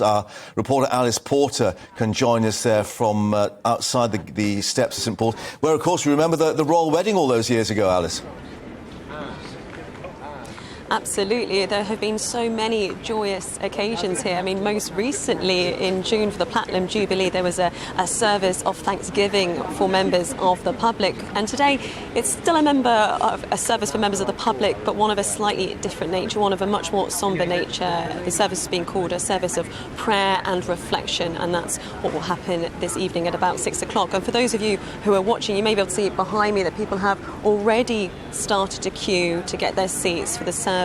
Our reporter Alice Porter can join us there from outside the steps of St Paul's, where, of course, we remember the royal wedding all those years ago, Alice. Absolutely. There have been so many joyous occasions here. I mean, most recently in June for the Platinum Jubilee, there was a service of thanksgiving for members of the public. And today, it's still a service for members of the public, but one of a slightly different nature, one of a much more sombre nature. The service is being called a service of prayer and reflection, and that's what will happen this evening at about 6 o'clock. And for those of you who are watching, you may be able to see behind me that people have already started to queue to get their seats for the service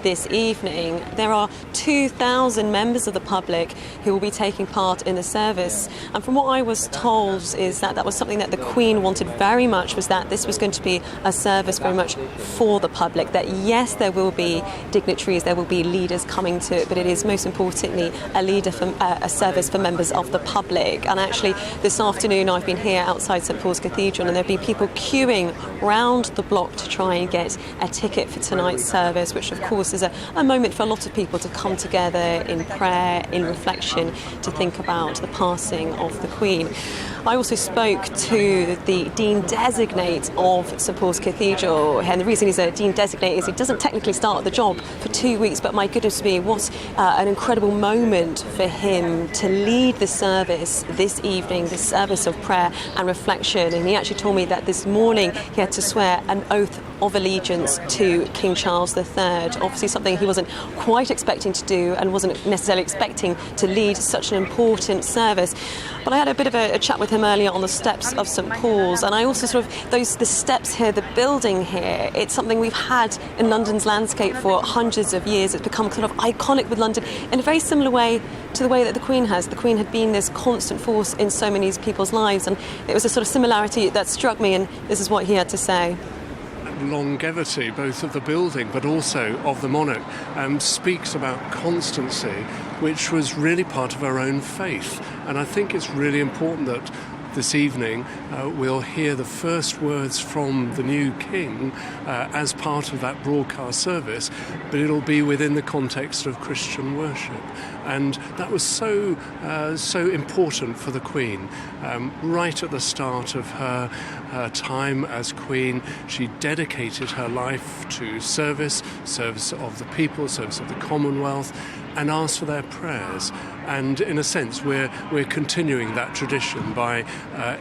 this evening. There are 2,000 members of the public who will be taking part in the service, and from what I was told is that was something that the Queen wanted very much, was that this was going to be a service very much for the public, that yes, there will be dignitaries, there will be leaders coming to it, but it is most importantly a service for members of the public. And actually this afternoon I've been here outside St Paul's Cathedral, and there have been people queuing round the block to try and get a ticket for tonight's service, which of course is a moment for a lot of people to come together in prayer, in reflection, to think about the passing of the Queen. I also spoke to the Dean Designate of St Paul's Cathedral, and the reason he's a Dean Designate is he doesn't technically start the job for 2 weeks, but my goodness me, what an incredible moment for him to lead the service this evening, this service of prayer and reflection. And he actually told me that this morning he had to swear an oath of allegiance to King Charles III, obviously something he wasn't quite expecting to do and wasn't necessarily expecting to lead such an important service. But I had a bit of a chat with him earlier on the steps of St Paul's, and I also the steps here, the building here, it's something we've had in London's landscape for hundreds of years. It's become kind of iconic with London in a very similar way to the way that the Queen has. The Queen had been this constant force in so many people's lives, and it was a sort of similarity that struck me, and this is what he had to say. Longevity, both of the building but also of the monarch, speaks about constancy, which was really part of her own faith. And I think it's really important that this evening we'll hear the first words from the new king as part of that broadcast service, but it'll be within the context of Christian worship. And that was so important for the Queen. Right at the start of her time as Queen, she dedicated her life to service of the people, service of the Commonwealth, and asked for their prayers. And in a sense, we're continuing that tradition by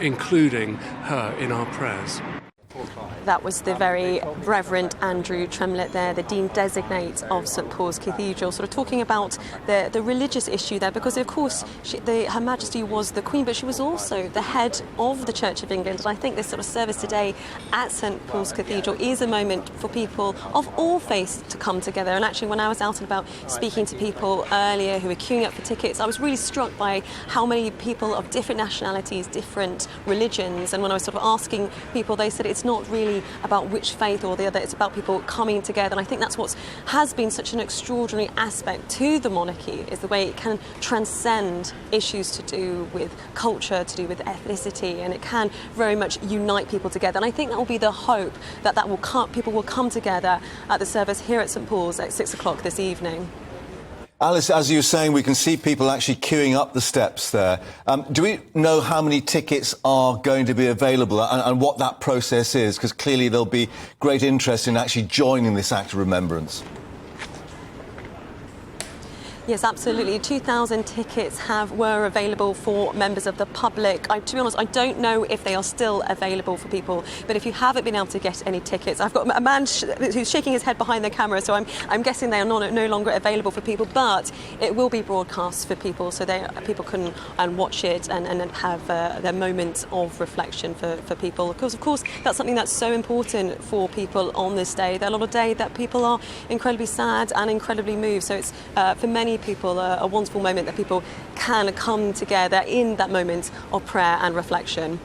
including her in our prayers. That was the very Reverend Andrew Tremlett there, the Dean Designate of St Paul's Cathedral, sort of talking about the religious issue there, because of course Her Majesty was the Queen, but she was also the head of the Church of England. And I think this sort of service today at St Paul's Cathedral is a moment for people of all faiths to come together. And actually, when I was out and about speaking to people earlier who were queuing up for tickets, I was really struck by how many people of different nationalities, different religions, and when I was sort of asking people, they said it's not really about which faith or the other, it's about people coming together. And I think that's what has been such an extraordinary aspect to the monarchy, is the way it can transcend issues to do with culture, to do with ethnicity, and it can very much unite people together. And I think that will be the hope, that people will come together at the service here at St Paul's at 6 o'clock this evening. Alice, as you were saying, we can see people actually queuing up the steps there. Do we know how many tickets are going to be available and what that process is? Because clearly there'll be great interest in actually joining this act of remembrance. Yes, absolutely. 2,000 tickets were available for members of the public. To be honest, I don't know if they are still available for people, but if you haven't been able to get any tickets, I've got a man who's shaking his head behind the camera, so I'm guessing they are no longer available for people, but it will be broadcast for people, so people can watch it and have their moments of reflection for people. Because, of course, that's something that's so important for people on this day. There are a lot of days that people are incredibly sad and incredibly moved, so it's for many people a wonderful moment that people can come together in that moment of prayer and reflection.